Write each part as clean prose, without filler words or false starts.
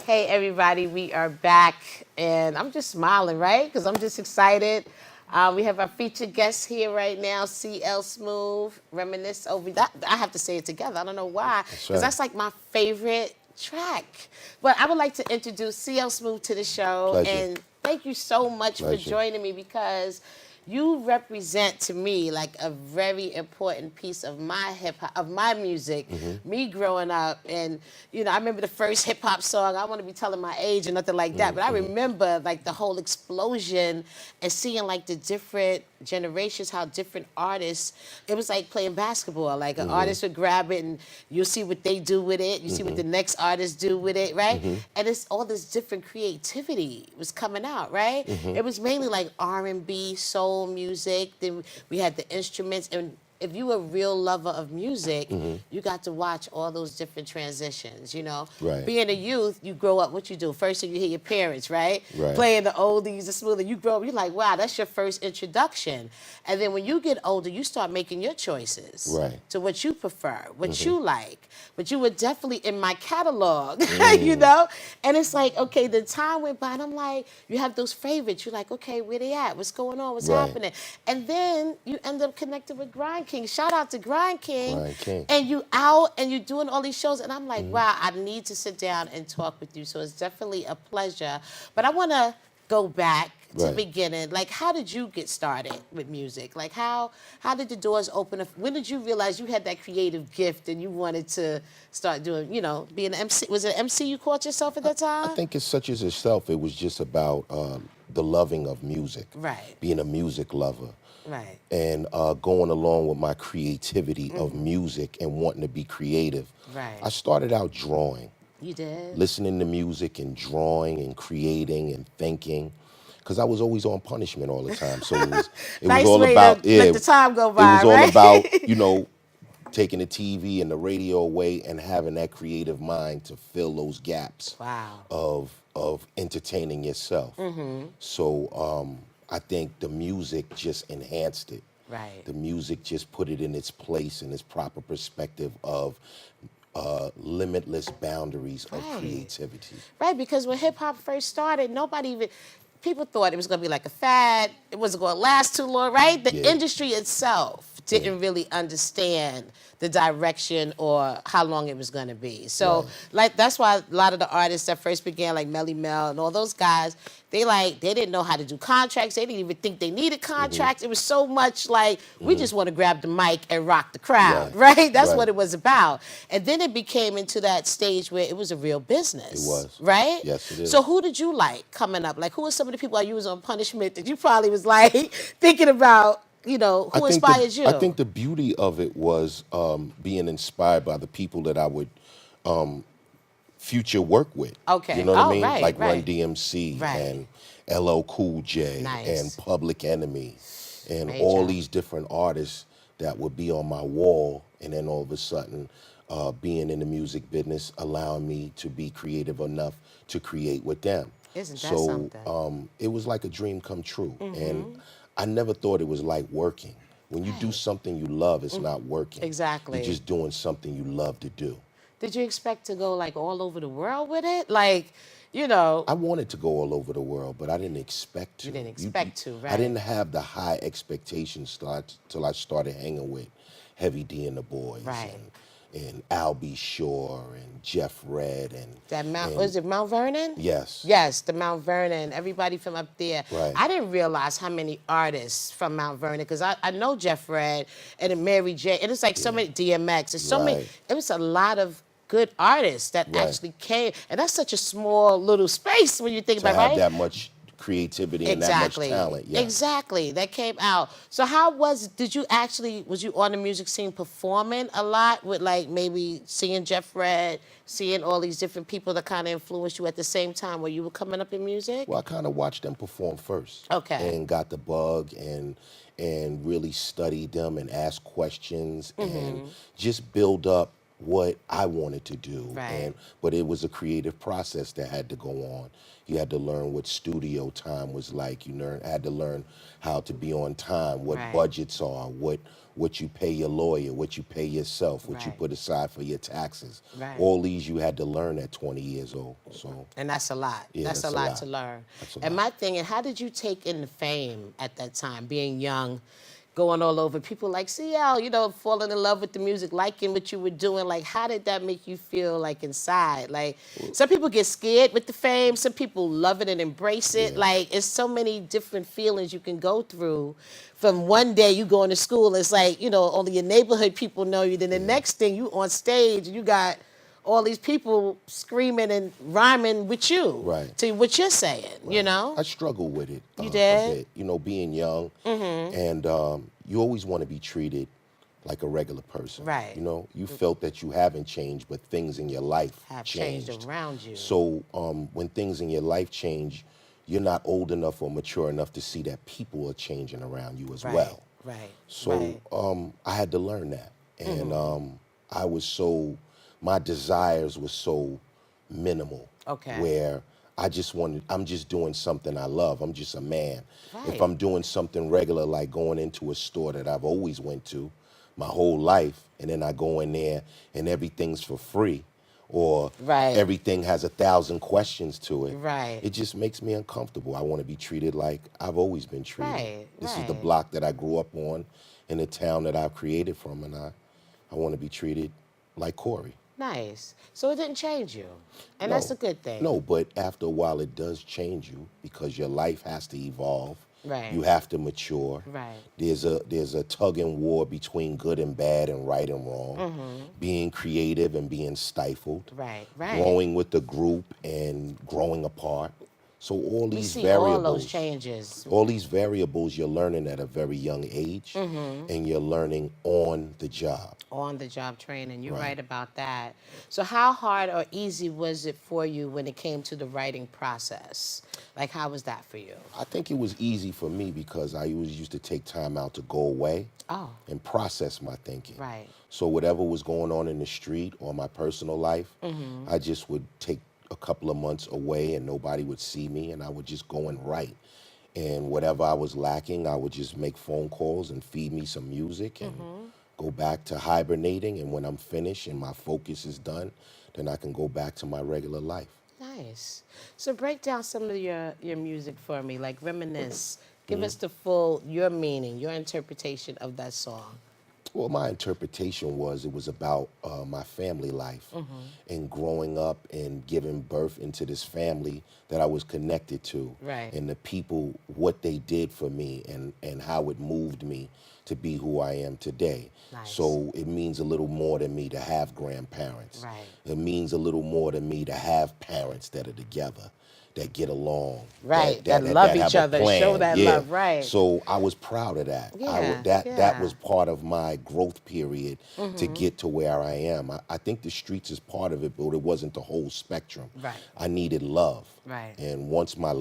Hey everybody, we are back and I'm just smiling, right? Because I'm just excited. We have our featured guest here right now, CL Smooth, reminisce over that. I have to say it together. I don't know why, because that's like my favorite track. But I would like to introduce CL Smooth to the show. Pleasure. And thank you so much for Pleasure. joining me because you represent to me like a very important piece of my hip hop, of my music, me growing up. And, you know, I remember the first hip hop song. I want to be telling my age or nothing like that, but I remember like the whole explosion and seeing like the different generations, how different artists, it was like playing basketball. Like an artist would grab it and you'll see what they do with it. You see what the next artist do with it, right? And it's all this different creativity was coming out, right? It was mainly like R&B, soul music. Then we had the instruments. And if you were a real lover of music, you got to watch all those different transitions, you know? Right. Being a youth, you grow up, what you do? First thing you hear your parents, right? Right. Playing the oldies, the smooth, and you grow up, you're like, wow, that's your first introduction. And then when you get older, you start making your choices Right. to what you prefer, what you like. But you were definitely in my catalog, you know? And it's like, okay, the time went by, and I'm like, you have those favorites. You're like, okay, where they at? What's going on? What's Right. happening? And then you end up connected with Grind King. Shout out to Grind King. Grind King. And you out and you're doing all these shows. And I'm like, wow, I need to sit down and talk with you. So it's definitely a pleasure. But I want to go back to the Right. beginning. Like, how did you get started with music? Like, how did the doors open up? When did you realize you had that creative gift and you wanted to start doing, you know, being an MC? Was it an MC you called yourself at that time? I think it's such as itself. It was just about the loving of music. Right. Being a music lover. Right. And going along with my creativity of music and wanting to be creative. Right. I started out drawing, You did? listening to music and drawing and creating and thinking. Because I was always on punishment all the time. So it Nice was all way about, to let the time go by, it was all right? about, you know, taking the TV and the radio away and having that creative mind to fill those gaps Wow. of entertaining yourself. So I think the music just enhanced it. Right. The music just put it in its place, in its proper perspective of limitless boundaries of Right. creativity. Right, because when hip hop first started, people thought it was going to be like a fad. It wasn't going to last too long, right? The Yeah. industry itself didn't really understand the direction or how long it was going to be. So, Right. like, that's why a lot of the artists that first began, like Melly Mel and all those guys, they didn't know how to do contracts. They didn't even think they needed contracts. It was so much like, we just want to grab the mic and rock the crowd, right? That's Right. what it was about. And then it became into that stage where it was a real business. It was. Right? Yes, it is. So who did you like coming up? Like, who were some of the people you was on punishment that you probably was like thinking about, you know, who inspired you? I think the beauty of it was being inspired by the people that I would future work with. Okay. You know what I Oh, mean? right, Like Run right. DMC Right. and LL Cool J Nice. and Public Enemy and Major. all these different artists that would be on my wall, and then all of a sudden being in the music business allowing me to be creative enough to create with them. Isn't that So something? it was like a dream come true. And I never thought it was like working. When you do something you love, it's not working. Exactly. You're just doing something you love to do. Did you expect to go like all over the world with it? Like, you know. I wanted to go all over the world, but I didn't expect to. You didn't expect to, right. I didn't have the high expectations till I started hanging with Heavy D and the Boys. Right. And Al B. Shore and Jeff Red Was it Mount Vernon? Yes. Yes, the Mount Vernon, everybody from up there. Right. I didn't realize how many artists from Mount Vernon, because I know Jeff Red and then Mary J. And it's like so many DMX. There's so many, Right. it was a lot of good artists that Right. actually came. And that's such a small little space when you think To about it, have right? that much creativity and Exactly. that much talent. Yeah. Exactly. That came out. So was you on the music scene performing a lot with like maybe seeing Jeff Red, seeing all these different people that kind of influenced you at the same time where you were coming up in music? Well, I kind of watched them perform first. Okay. And got the bug and really studied them and asked questions and just build up what I wanted to do. Right. But it was a creative process that had to go on. You had to learn what studio time was like. Had to learn how to be on time, what Right. budgets are, what you pay your lawyer, what you pay yourself, what you Right. put aside for your taxes. Right. All these you had to learn at 20 years old. So And that's a lot. yeah, That's a that's a lot lot. to learn. That's a And lot. my thing is, how did you take in the fame at that time, being young, going all over? People like CL, falling in love with the music, liking what you were doing. Like, how did that make you feel like inside? Like, some people get scared with the fame. Some people love it and embrace it. Yeah. Like, it's so many different feelings you can go through. From one day you going to school, it's like, only your neighborhood people know you. Then the next thing you on stage, you got all these people screaming and rhyming with you Right. to what you're saying, I struggle with it You a did? bit, being young, and you always want to be treated like a regular person. Right. You felt that you haven't changed, but things in your life Have changed around you. So when things in your life change, you're not old enough or mature enough to see that people are changing around you as Right, well. right, So right. I had to learn that, and my desires were so minimal. Okay. Where I'm just doing something I love. I'm just a man. Right. If I'm doing something regular, like going into a store that I've always went to my whole life, and then I go in there and everything's for free, or Right. everything has 1,000 questions to it, Right. it just makes me uncomfortable. I want to be treated like I've always been treated. Right, This is the right. block that I grew up on in the town that I've created from, and I want to be treated like Corey. Nice. So it didn't change you. And No. that's a good thing. No, but after a while, it does change you because your life has to evolve. Right. You have to mature. Right. There's a tug and war between good and bad and right and wrong. Being creative and being stifled. Right, right. Growing with the group and growing apart. So all We these see variables. all those changes. All these variables you're learning at a very young age, and you're learning on the job. On the job training. You're Right. right about that. So how hard or easy was it for you when it came to the writing process? Like, how was that for you? I think it was easy for me because I always used to take time out to go away Oh, and process my thinking. right. So whatever was going on in the street or my personal life, I just would take a couple of months away and nobody would see me, and I would just go and write. And whatever I was lacking, I would just make phone calls and feed me some music and go back to hibernating. And when I'm finished and my focus is done, then I can go back to my regular life. Nice. So break down some of your music for me, like Reminisce. Give Mm-hmm. us the full, your meaning, your interpretation of that song. Well, my interpretation it was about my family life and growing up and giving birth into this family that I was connected to. Right. And the people, what they did for me and how it moved me to be who I am today. Nice. So it means a little more to me to have grandparents. Right. It means a little more to me to have parents that are together, that get along. Right, that love have each a other, plan. show that Yeah. love, right. So I was proud of that. Yeah, That yeah. was part of my growth period to get to where I am. I think the streets is part of it, but it wasn't the whole spectrum. Right. I needed love. Right. And once that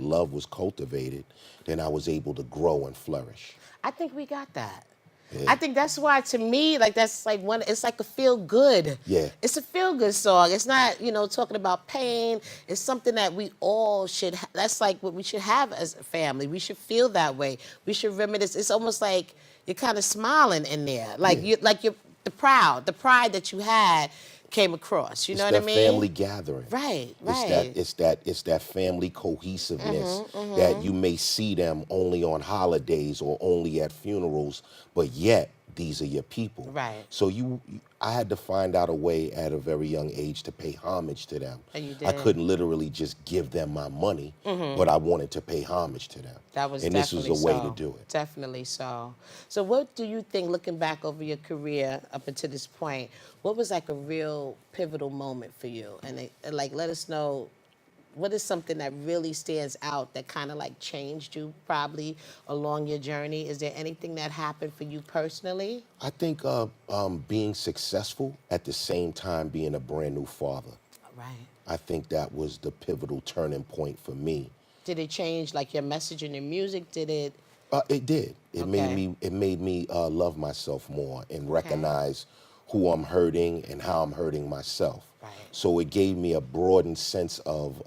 love was cultivated, then I was able to grow and flourish. I think we got that. Yeah. I think that's why, to me, like, that's like it's like a feel good. Yeah. It's a feel good song. It's not, talking about pain. It's something that we all should, that's like what we should have as a family. We should feel that way. We should reminisce. It's almost like you're kind of smiling in there. Like, you're the pride that you had came across. You know what I It's mean? that family gathering. Right, right. It's that family cohesiveness that you may see them only on holidays or only at funerals, but yet these are your people. Right. So I had to find out a way at a very young age to pay homage to them. And you I did. couldn't literally just give them my money, but I wanted to pay homage to them. That was and this was definitely a way so. to do it. Definitely so. So what do you think, looking back over your career up until this point, what was like a real pivotal moment for you? And like, let us know, what is something that really stands out that kind of like changed you probably along your journey? Is there anything that happened for you personally? I think being successful at the same time being a brand new father. Right. I think that was the pivotal turning point for me. Did it change like your message and your music? Did it? It did. It Okay. made me love myself more and recognize who I'm hurting and how I'm hurting myself. Right. So it gave me a broadened sense of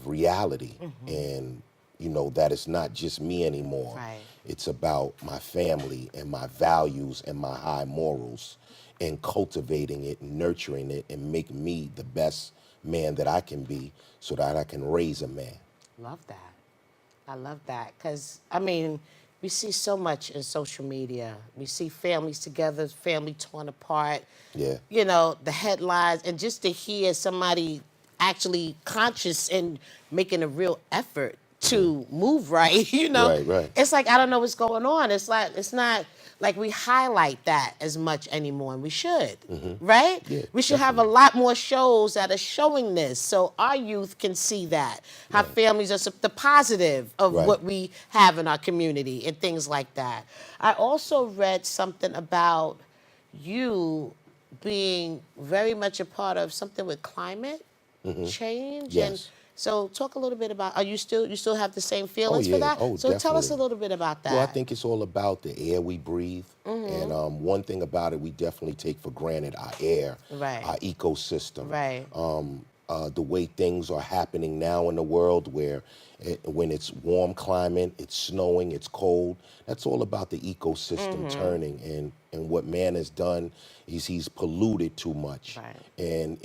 reality, and that it's not just me anymore. Right. It's about my family and my values and my high morals, and cultivating it, and nurturing it, and make me the best man that I can be, so that I can raise a man. Love that. I love that because, I mean, we see so much in social media. We see families together, family torn apart. Yeah. The headlines, and just to hear somebody actually conscious and making a real effort to move right, Right. It's like, I don't know what's going on. It's not like we highlight that as much anymore, and we should, right? Yeah, we should have a lot more shows that are showing this, so our youth can see that, how families are the positive of Right. what we have in our community and things like that. I also read something about you being very much a part of something with climate change. Yes. And so talk a little bit about, you still have the same feelings yeah. for that? Oh, so tell us a definitely. little bit about that. Well, I think it's all about the air we breathe. And one thing about it, we definitely take for granted our air, Right. our ecosystem. Right. The way things are happening now in the world, where when it's warm climate, it's snowing, it's cold, that's all about the ecosystem turning. And what man has done is he's polluted too much. Right. And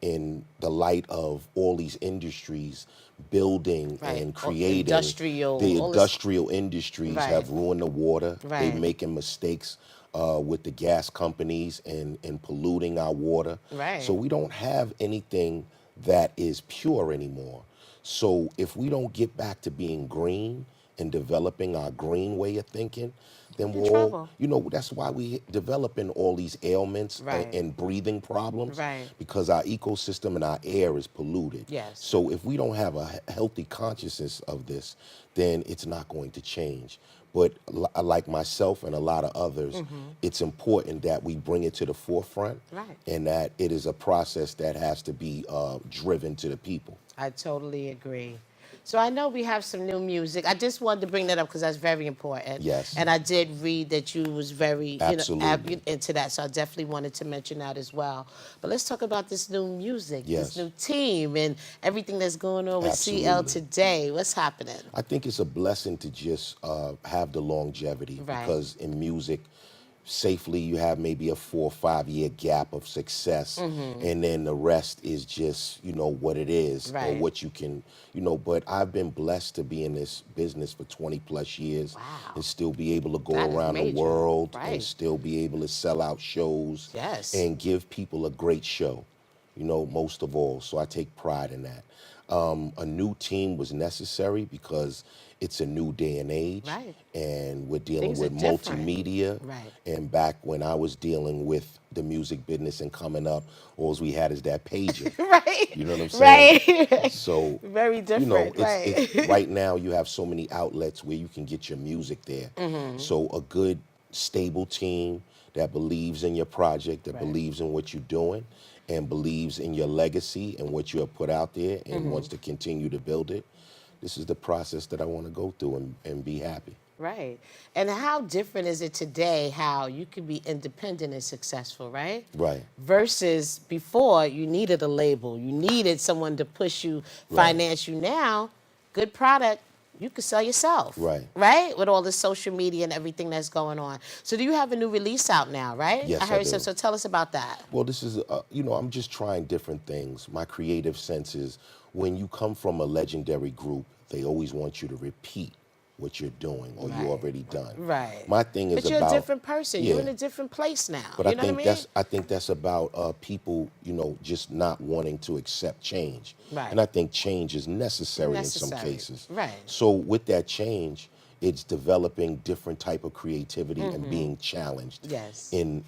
in the light of all these industries building Right. and All creating, industrial, the all this- industrial industries Right. have ruined the water. Right. They're making mistakes with the gas companies and polluting our water. Right. So we don't have anything that is pure anymore. So if we don't get back to being green and developing our green way of thinking, then In we'll, trouble. that's why we developing all these ailments Right. and breathing problems, Right. because our ecosystem and our air is polluted. Yes. So if we don't have a healthy consciousness of this, then it's not going to change. But like myself and a lot of others, it's important that we bring it to the forefront, Right. and that it is a process that has to be driven to the people. I totally agree. So I know we have some new music. I just wanted to bring that up because that's very important. Yes. And I did read that you was very Absolutely. into that, so I definitely wanted to mention that as well. But let's talk about this new music, Yes. this new team, and everything that's going on with CL Absolutely. today. What's happening? I think it's a blessing to just have the longevity, Right. because in music, safely you have maybe a 4 or 5 year gap of success, and then the rest is just what it is, or Right. what you can but I've been blessed to be in this business for 20 plus years. Wow. And still be able to go That is around the major. world, Right. and still be able to sell out shows, Yes. and give people a great show, most of all. So I take pride in that. A new team was necessary because it's a new day and age, Right. and we're dealing Things are with different. multimedia. Right. And back when I was dealing with the music business and coming up, all we had is that pager. Right. You know what I'm saying? Right. So Very different. it's right now you have so many outlets where you can get your music there. So a good, stable team that believes in your project, that Right. believes in what you're doing, and believes in your legacy and what you have put out there, and wants to continue to build it. This is the process that I want to go through and be happy. Right. And how different is it today how you can be independent and successful, right? Right. Versus before, you needed a label. You needed someone to push you, finance you. Now, good product, you can sell yourself. Right. Right? With all the social media and everything that's going on. So do you have a new release out now, right? Yes, I heard I do. so tell us about that. Well, this is, I'm just trying different things. My creative sense is, when you come from a legendary group, they always want you to repeat what you're doing or Right. you already done. Right. My thing is But you're about a different person. You're Yeah. in a different place now. But you I know think what I mean? I think that's about people, just not wanting to accept change. Right. And I think change is necessary in some Necessary. cases. Right. So with that change, it's developing different type of creativity and being challenged. Yes. In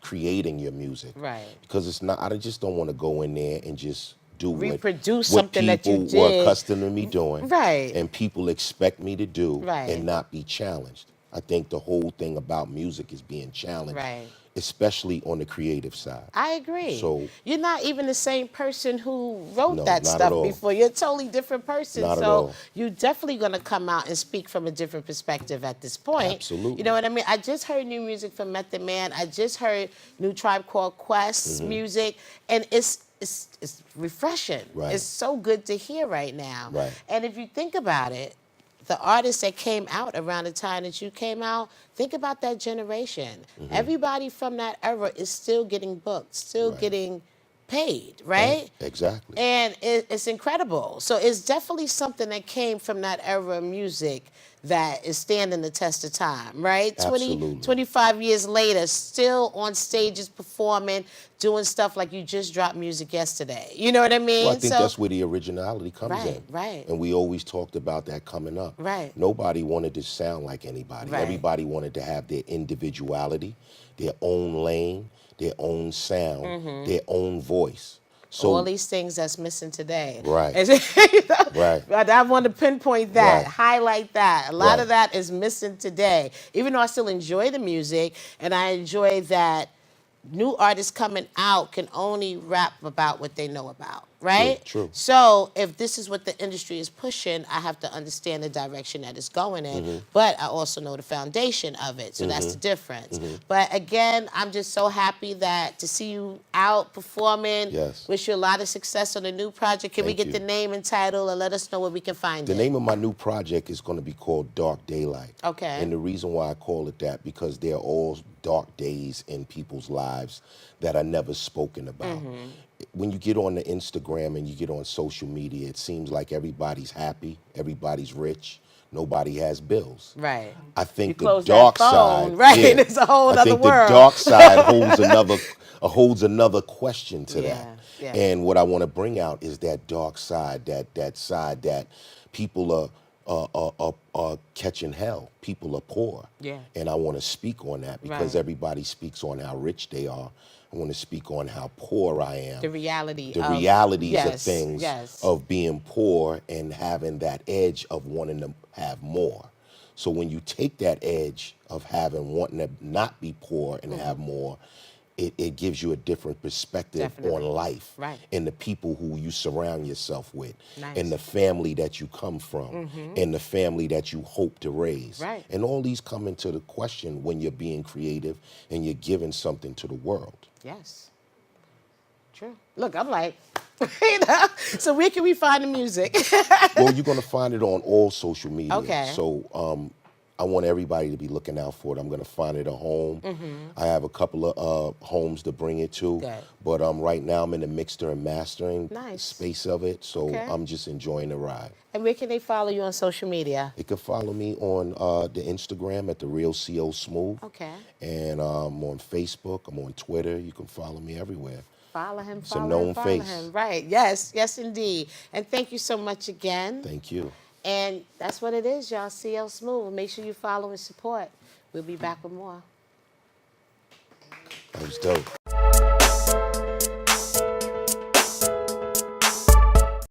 creating your music. Right. Because it's not. I just don't want to go in there and just do Reproduce what something that you people were did. accustomed to me doing. Right. And people expect me to do Right. and not be challenged. I think the whole thing about music is being challenged, Right. especially on the creative side. I agree. So You're not even the same person who wrote no, that not at stuff all. before. You're a totally different person. Not at So all. you're definitely going to come out and speak from a different perspective at this point. Absolutely. You know what I mean? I just heard new music from Method Man. I just heard new Tribe Called Quest music, and it's refreshing. Right. It's so good to hear right now. Right. And if you think about it, the artists that came out around the time that you came out, think about that generation. Everybody from that era is still getting booked, still Right. getting paid, right? Exactly. And it's incredible. So it's definitely something that came from that era of music that is standing the test of time, right? Absolutely. 25 years later, still on stages performing, doing stuff like you just dropped music yesterday. You know what I mean? Well, I think So, that's where the originality comes Right, in. right. And we always talked about that coming up. Right. Nobody wanted to sound like anybody. Right. Everybody wanted to have their individuality, their own lane, their own sound, their own voice. So all these things that's missing today. Right. You know? Right. But I want to pinpoint that, Right. highlight that. A lot Right. of that is missing today. Even though I still enjoy the music and I enjoy that new artists coming out can only rap about what they know about, right? True. So if this is what the industry is pushing, I have to understand the direction that it's going in. But I also know the foundation of it. So that's the difference. But again, I'm just so happy that to see you out performing. Yes. Wish you a lot of success on the new project. Can we Thank get you. the name and title and let us know where we can find the it? name of my new project is going to be called Dark Daylight. Okay. And the reason why I call it that, because there are all dark days in people's lives that are never spoken about. When you get on the Instagram and you get on social media, it seems like everybody's happy, everybody's rich, nobody has bills. Right. I You think the close dark that phone, side, right? yeah, It's a whole I other think world. the dark side holds another question to Yeah, that. yeah. And what I want to bring out is that dark side, that side that people are catching hell. People are poor. Yeah. And I want to speak on that because Right. everybody speaks on how rich they are. I want to speak on how poor I am. The reality The of realities of yes, things yes. of being poor and having that edge of wanting to have more. So when you take that edge of wanting to not be poor and have more, it gives you a different perspective Definitely. on life Right. and the people who you surround yourself with Nice. and the family that you come from and the family that you hope to raise. Right. And all these come into the question when you're being creative and you're giving something to the world. Yes. True. Look, I'm like, you know, so where can we find the music? Well, you're going to find it on all social media. Okay. So I want everybody to be looking out for it. I'm going to find it a home. I have a couple of homes to bring it to. Good. But right now I'm in the mixer and mastering Nice. space of it. So Okay. I'm just enjoying the ride. And where can they follow you on social media? You can follow me on the Instagram at The Real CO Smooth. Okay. And I'm on Facebook. I'm on Twitter. You can follow me everywhere. Follow him, It's a follow known him, follow face. him. Right. Yes, yes, indeed. And thank you so much again. Thank you. And that's what it is, y'all. CL Smooth. Make sure you follow and support. We'll be back with more. That was dope.